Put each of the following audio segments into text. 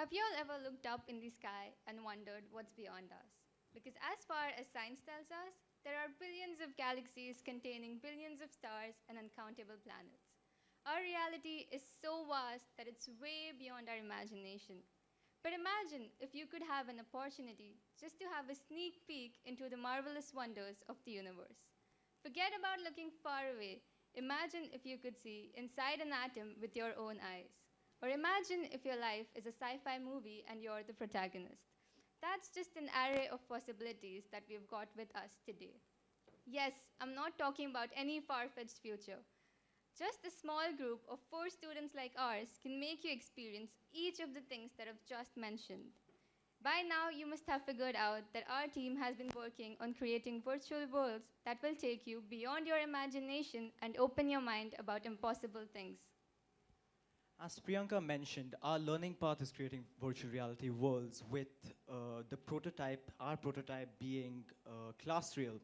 Have you all ever looked up in the sky and wondered what's beyond us? Because as far as science tells us, there are billions of galaxies containing billions of stars and uncountable planets. Our reality is so vast that it's way beyond our imagination. But imagine if you could have an opportunity just to have a sneak peek into the marvelous wonders of the universe. Forget about looking far away. Imagine if you could see inside an atom with your own eyes. Or imagine if your life is a sci-fi movie and you're the protagonist. That's just an array of possibilities that we've got with us today. Yes, I'm not talking about any far-fetched future. Just a small group of 4 students like ours can make you experience each of the things that I've just mentioned. By now, you must have figured out that our team has been working on creating virtual worlds that will take you beyond your imagination and open your mind about impossible things. As Priyanka mentioned, our learning path is creating virtual reality worlds with our prototype being ClassReal.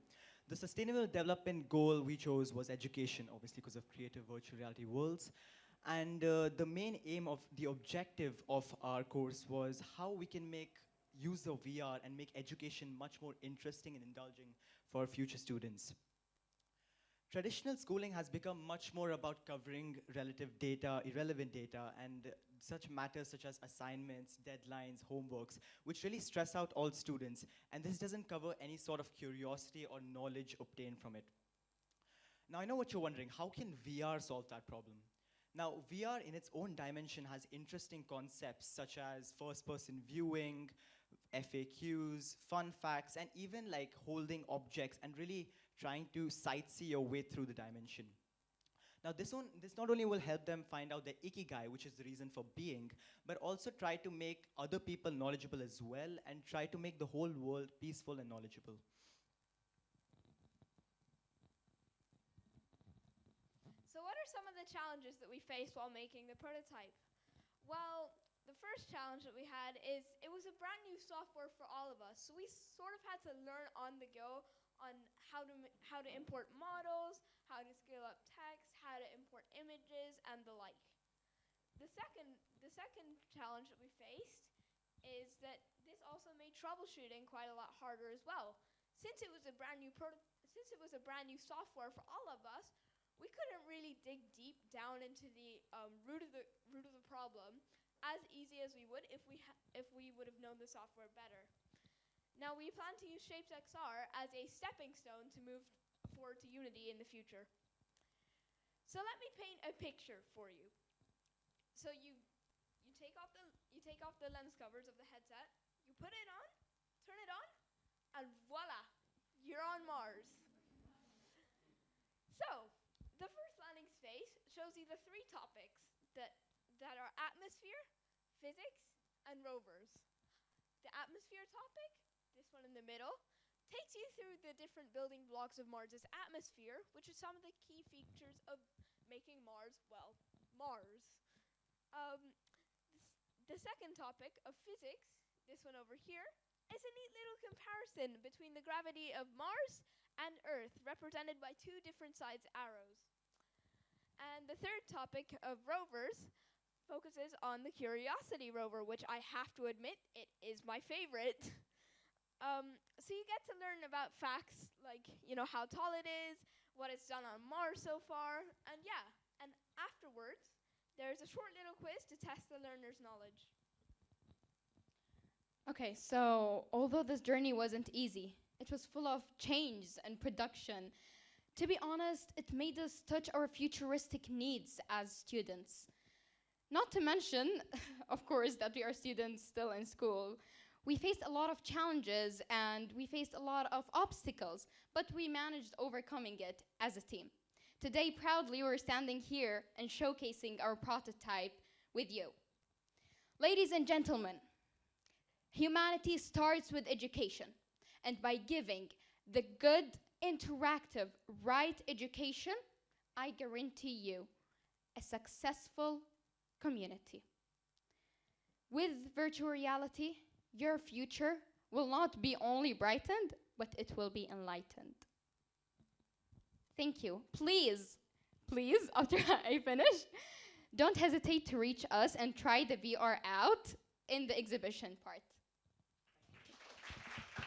The sustainable development goal we chose was education, obviously because of creative virtual reality worlds. And the main aim of the objective of our course was how we can make use of VR and make education much more interesting and indulging for future students. Traditional schooling has become much more about covering relative data, irrelevant data, and such matters such as assignments, deadlines, homeworks, which really stress out all students. And this doesn't cover any sort of curiosity or knowledge obtained from it. Now, I know what you're wondering. How can VR solve that problem? Now, VR in its own dimension has interesting concepts such as first-person viewing, FAQs, fun facts, and even like holding objects and really trying to sightsee your way through the dimension. Now, this not only will help them find out their ikigai, which is the reason for being, but also try to make other people knowledgeable as well and try to make the whole world peaceful and knowledgeable. So what are some of the challenges that we faced while making the prototype? Well, the first challenge that we had is it was a brand new software for all of us. So we sort of had to learn on the go on how to import models, how to scale up text, how to import images, and the like. The second challenge that we faced is that this also made troubleshooting quite a lot harder as well. Since it was a brand new software for all of us, we couldn't really dig deep down into the root of the problem as easy as we would if we would have known the software better. Now we plan to use Shapes XR as a stepping stone to move forward to Unity in the future. So let me paint a picture for you. So you take off the lens covers of the headset, you put it on, turn it on, and voila, you're on Mars. So the first landing space shows you the 3 topics that are atmosphere, physics, and rovers. The atmosphere topic, this one in the middle, takes you through the different building blocks of Mars's atmosphere, which are some of the key features of making Mars, well, Mars. The second topic of physics, this one over here, is a neat little comparison between the gravity of Mars and Earth, represented by 2 different sides arrows. And the third topic of rovers focuses on the Curiosity rover, which I have to admit, it is my favorite. So you get to learn about facts like, how tall it is, what it's done on Mars so far, and yeah. And afterwards, there's a short little quiz to test the learner's knowledge. Okay, so although this journey wasn't easy, it was full of change and production. To be honest, it made us touch our futuristic needs as students. Not to mention, of course, that we are students still in school. We faced a lot of challenges and we faced a lot of obstacles, but we managed overcoming it as a team. Today, proudly, we're standing here and showcasing our prototype with you. Ladies and gentlemen, humanity starts with education, and by giving the good, interactive, right education, I guarantee you a successful community. With virtual reality, your future will not be only brightened, but it will be enlightened. Thank you. Please, after I finish, don't hesitate to reach us and try the VR out. in the exhibition part.